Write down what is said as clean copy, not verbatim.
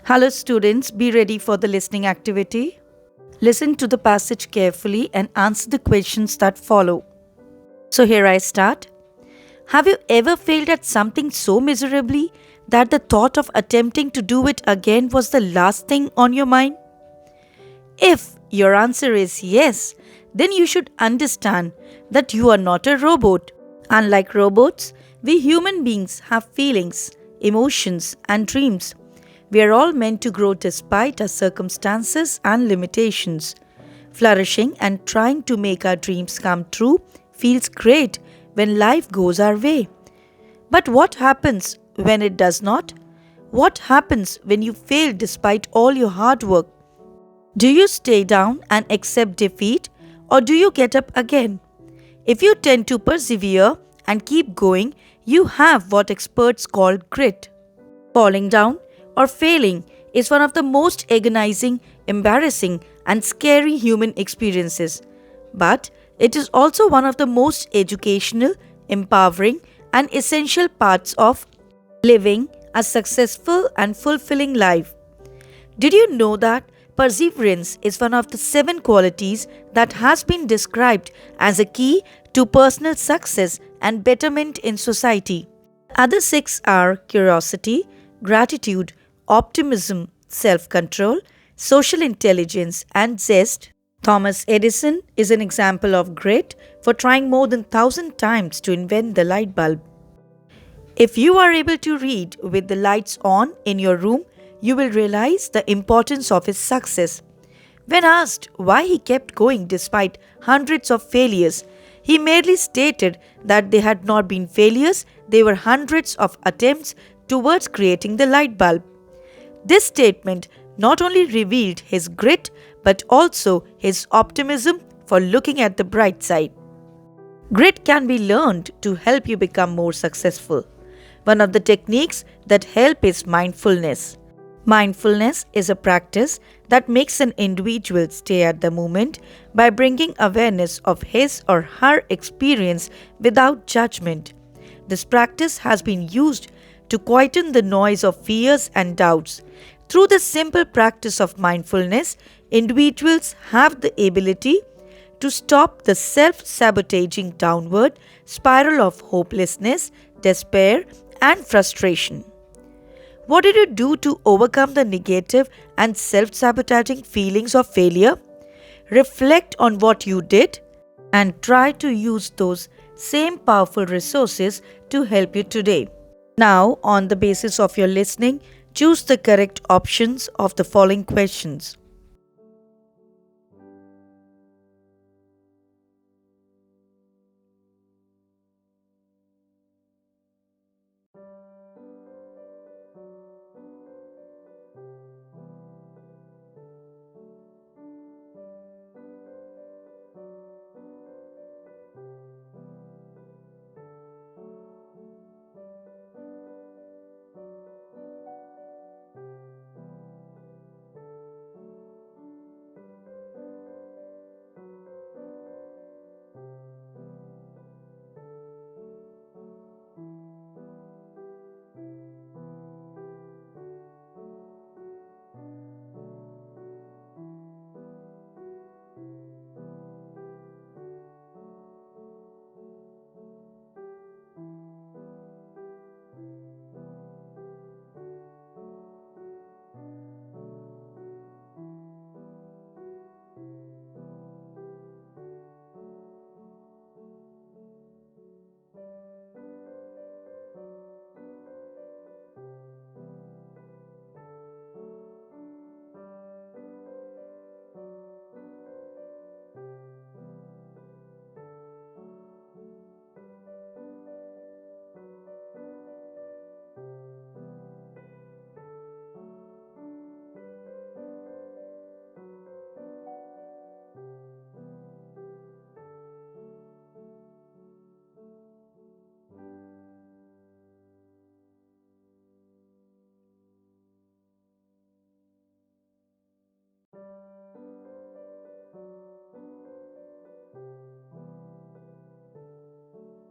Hello, students, be ready for the listening activity. Listen to the passage carefully and answer the questions that follow. So, here I start. Have you ever failed at something so miserably that the thought of attempting to do it again was the last thing on your mind? If your answer is yes, then you should understand that you are not a robot. Unlike robots, we human beings have feelings, emotions, and dreams. We are all meant to grow despite our circumstances and limitations. Flourishing and trying to make our dreams come true feels great when life goes our way. But what happens when it does not? What happens when you fail despite all your hard work? Do you stay down and accept defeat, or do you get up again? If you tend to persevere and keep going, you have what experts call grit. Falling down or failing is one of the most agonizing, embarrassing, and scary human experiences. But it is also one of the most educational, empowering, and essential parts of living a successful and fulfilling life. Did you know that perseverance is one of the 7 qualities that has been described as a key to personal success and betterment in society? Other 6 are curiosity, gratitude, optimism, self-control, social intelligence, and zest. Thomas Edison is an example of grit for trying more than 1,000 times to invent the light bulb. If you are able to read with the lights on in your room, you will realize the importance of his success. When asked why he kept going despite hundreds of failures, he merely stated that they had not been failures, they were hundreds of attempts towards creating the light bulb. This statement not only revealed his grit but also his optimism for looking at the bright side. Grit can be learned to help you become more successful. One of the techniques that help is mindfulness. Mindfulness is a practice that makes an individual stay at the moment by bringing awareness of his or her experience without judgment. This practice has been used to quieten the noise of fears and doubts. Through the simple practice of mindfulness, individuals have the ability to stop the self-sabotaging downward spiral of hopelessness, despair, and frustration. What did you do to overcome the negative and self-sabotaging feelings of failure? Reflect on what you did and try to use those same powerful resources to help you today. Now, on the basis of your listening, choose the correct options of the following questions.